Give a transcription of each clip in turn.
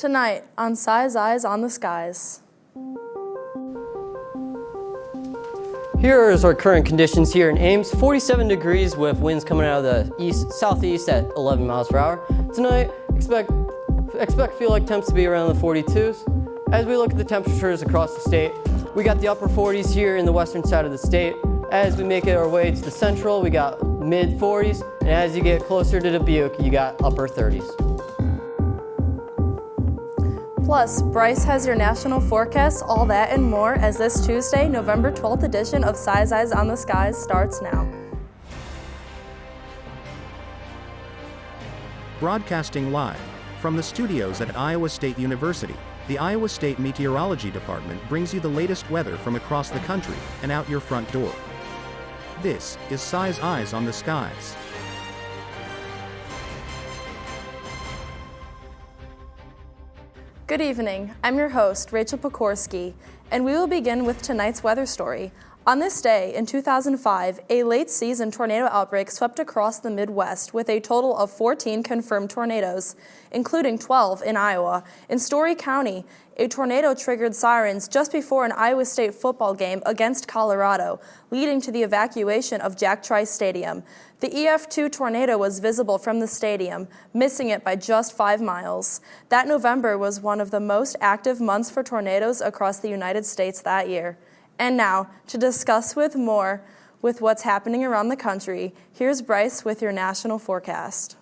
Tonight on Si's Eyes on the Skies. Here is our current conditions here in Ames. 47 degrees with winds coming out of the southeast at 11 miles per hour. Tonight, expect feel like temps to be around the 42s. As we look at the temperatures across the state, we got the upper 40s here in the western side of the state. As we make it our way to the central, we got mid 40s, and as you get closer to Dubuque, you got upper 30s. Plus, Bryce has your national forecast, all that and more, as this Tuesday, November 12th edition of Si's Eyes on the Skies starts now. Broadcasting live from the studios at Iowa State University, the Iowa State Meteorology Department brings you the latest weather from across the country and out your front door. This is Si's Eyes on the Skies. Good evening, I'm your host, Rachel Pokorski, and we will begin with tonight's weather story. On this day, in 2005, a late-season tornado outbreak swept across the Midwest with a total of 14 confirmed tornadoes, including 12 in Iowa. In Story County, a tornado triggered sirens just before an Iowa State football game against Colorado, leading to the evacuation of Jack Trice Stadium. The EF2 tornado was visible from the stadium, missing it by just 5 miles. That November was one of the most active months for tornadoes across the United States that year. And now, to discuss with what's happening around the country, here's Bryce with your national forecast.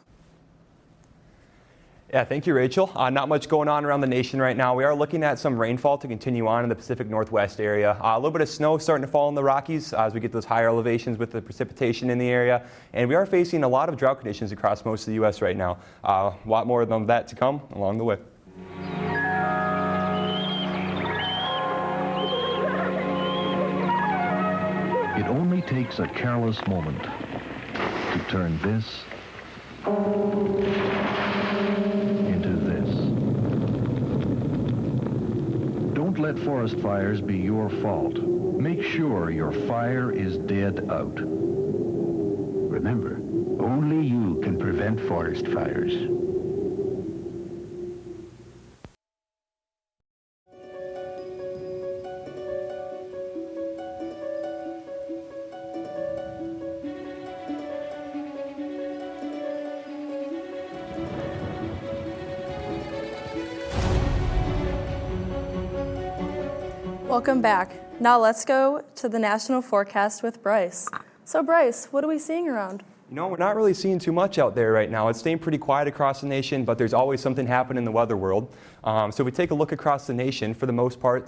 Yeah, thank you, Rachel. Not much going on around the nation right now. We are looking at some rainfall to continue on in the Pacific Northwest area. A little bit of snow starting to fall in the Rockies as we get those higher elevations with the precipitation in the area. And we are facing a lot of drought conditions across most of the U.S. right now. A lot more than that to come along the way. It only takes a careless moment to turn this into this. Don't let forest fires be your fault. Make sure your fire is dead out. Remember, only you can prevent forest fires. Welcome back. Now let's go to the national forecast with Bryce. So Bryce, what are we seeing around? You know, we're not really seeing too much out there right now. It's staying pretty quiet across the nation, but there's always something happening in the weather world. So if we take a look across the nation, for the most part,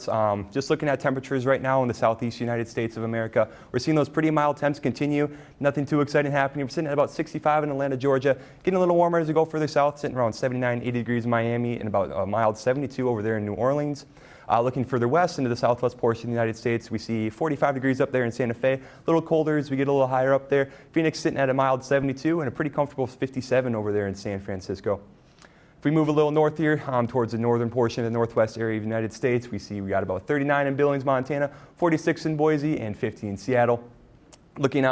just looking at temperatures right now in the southeast United States of America, we're seeing those pretty mild temps continue. Nothing too exciting happening. We're sitting at about 65 in Atlanta, Georgia. Getting a little warmer as we go further south, sitting around 79, 80 degrees in Miami, and about a mild 72 over there in New Orleans. Looking further west into the southwest portion of the United States, we see 45 degrees up there in Santa Fe. A little colder as we get a little higher up there. Phoenix sitting at a mild 72 and a pretty comfortable 57 over there in San Francisco. If we move a little north here towards the northern portion of the northwest area of the United States, we got about 39 in Billings, Montana, 46 in Boise, and 50 in Seattle. Looking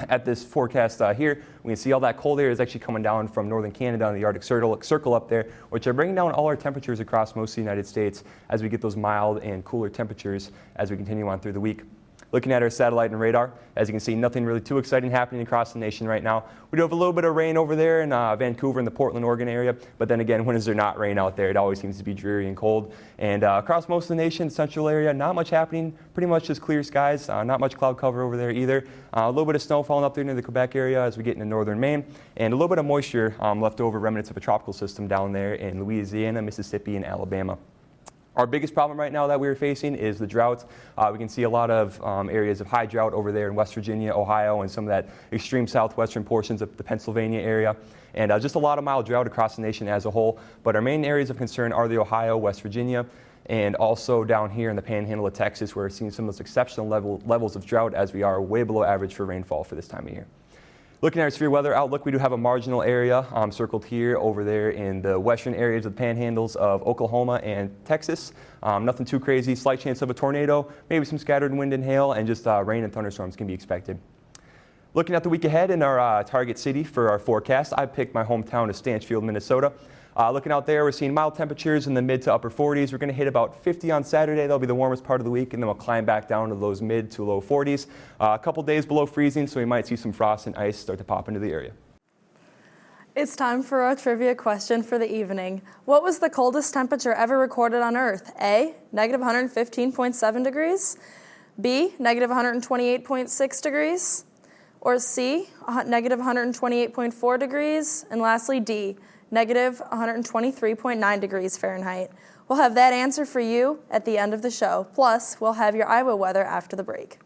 at this forecast here, we can see all that cold air is actually coming down from northern Canada on the Arctic Circle up there, which are bringing down all our temperatures across most of the United States as we get those mild and cooler temperatures as we continue on through the week. Looking at our satellite and radar, as you can see, nothing really too exciting happening across the nation right now. We do have a little bit of rain over there in Vancouver and the Portland, Oregon area, but then again, when is there not rain out there? It always seems to be dreary and cold. And across most of the nation, central area, not much happening, pretty much just clear skies, not much cloud cover over there either. A little bit of snow falling up there near the Quebec area as we get into northern Maine, and a little bit of moisture left over, remnants of a tropical system down there in Louisiana, Mississippi, and Alabama. Our biggest problem right now that we're facing is the drought. We can see a lot of areas of high drought over there in West Virginia, Ohio, and some of that extreme southwestern portions of the Pennsylvania area. And just a lot of mild drought across the nation as a whole. But our main areas of concern are the Ohio, West Virginia, and also down here in the panhandle of Texas, where we're seeing some of those exceptional levels of drought as we are way below average for rainfall for this time of year. Looking at our severe weather outlook, we do have a marginal area circled here over there in the western areas of the panhandles of Oklahoma and Texas. Nothing too crazy, slight chance of a tornado, maybe some scattered wind and hail, and just rain and thunderstorms can be expected. Looking at the week ahead in our target city for our forecast, I picked my hometown of Stanchfield, Minnesota. Looking out there, we're seeing mild temperatures in the mid to upper 40s. We're going to hit about 50 on Saturday. That'll be the warmest part of the week, and then we'll climb back down to those mid to low 40s. A couple days below freezing, so we might see some frost and ice start to pop into the area. It's time for our trivia question for the evening. What was the coldest temperature ever recorded on Earth? A, negative 115.7 degrees, B, negative 128.6 degrees, or C, negative 128.4 degrees, and lastly D, negative 123.9 degrees Fahrenheit. We'll have that answer for you at the end of the show. Plus, we'll have your Iowa weather after the break.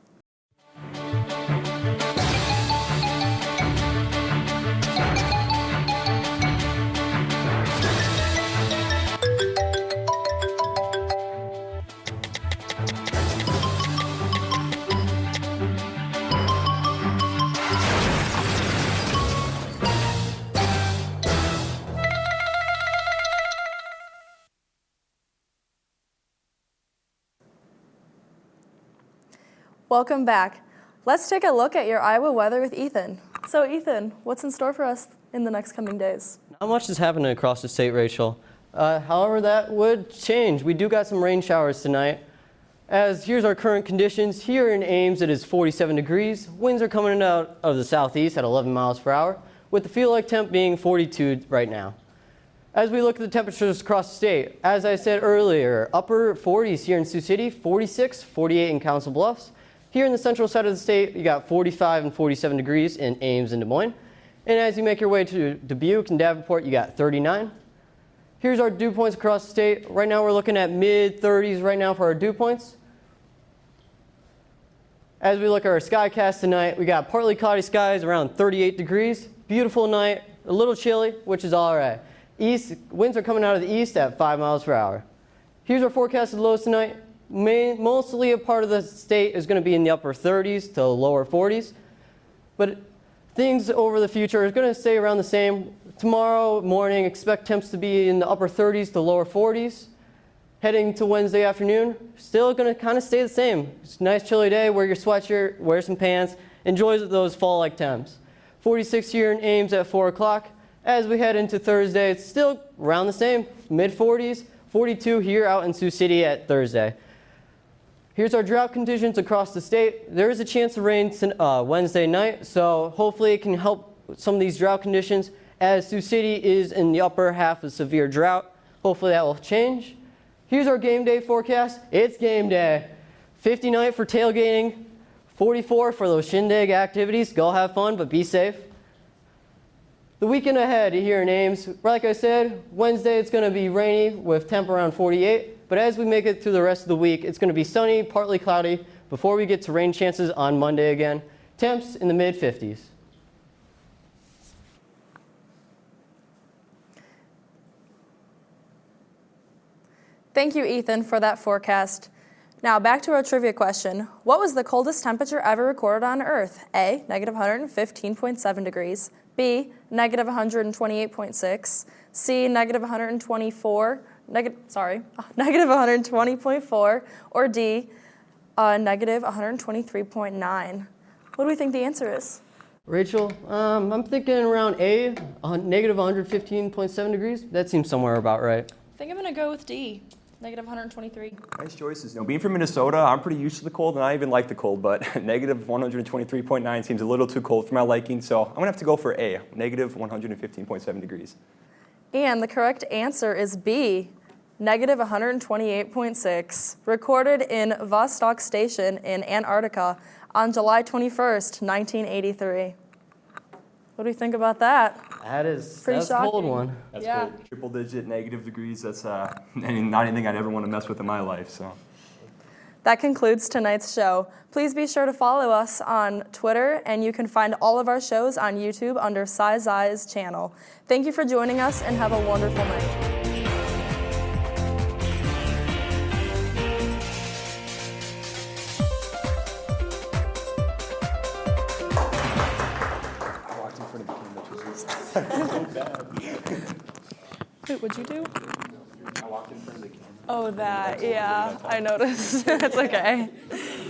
Welcome back. Let's take a look at your Iowa weather with Ethan. So Ethan, what's in store for us in the next coming days? Not much is happening across the state, Rachel. However, that would change. We do got some rain showers tonight. As here's our current conditions. Here in Ames, it is 47 degrees. Winds are coming out of the southeast at 11 miles per hour, with the feel-like temp being 42 right now. As we look at the temperatures across the state, as I said earlier, upper 40s here in Sioux City, 46, 48 in Council Bluffs. Here in the central side of the state, you got 45 and 47 degrees in Ames and Des Moines. And as you make your way to Dubuque and Davenport, you got 39. Here's our dew points across the state. Right now we're looking at mid-30s right now for our dew points. As we look at our skycast tonight, we got partly cloudy skies around 38 degrees. Beautiful night, a little chilly, which is all right. Winds are coming out of the east at 5 miles per hour. Here's our forecasted lows tonight. Mostly a part of the state is going to be in the upper 30s to lower 40s. But things over the future are going to stay around the same. Tomorrow morning, expect temps to be in the upper 30s to lower 40s. Heading to Wednesday afternoon, still going to kind of stay the same. It's a nice chilly day, wear your sweatshirt, wear some pants, enjoy those fall-like temps. 46 here in Ames at 4 o'clock. As we head into Thursday, it's still around the same, mid-40s, 42 here out in Sioux City at Thursday. Here's our drought conditions across the state. There is a chance of rain Wednesday night, so hopefully it can help some of these drought conditions. As Sioux City is in the upper half of severe drought, hopefully that will change. Here's our game day forecast. It's game day. 59 for tailgating, 44 for those shindig activities. Go have fun, but be safe. The weekend ahead here in Ames, like I said, Wednesday it's going to be rainy with temp around 48. But as we make it through the rest of the week, it's going to be sunny, partly cloudy, before we get to rain chances on Monday again. Temps in the mid-50s. Thank you, Ethan, for that forecast. Now back to our trivia question. What was the coldest temperature ever recorded on Earth? A, negative 115.7 degrees. B, negative 128.6. C, negative 124. Negative 120.4, or D, negative 123.9. What do we think the answer is? Rachel, I'm thinking around A, negative 115.7 degrees. That seems somewhere about right. I think I'm going to go with D, negative 123. Nice choices. Now, being from Minnesota, I'm pretty used to the cold, and I even like the cold, but negative 123.9 seems a little too cold for my liking, so I'm going to have to go for A, negative 115.7 degrees. And the correct answer is B, negative 128.6, recorded in Vostok Station in Antarctica on July 21st, 1983. What do you think about that? That's Pretty a cold shocking. one. That's Yeah. cold. Triple-digit negative degrees, that's not anything I'd ever want to mess with in my life, so. That concludes tonight's show. Please be sure to follow us on Twitter, and you can find all of our shows on YouTube under Sci-Zi's channel. Thank you for joining us, and have a wonderful night. Wait, what'd you do? I walked in front of the camera. Oh, that, yeah, I noticed. It's okay.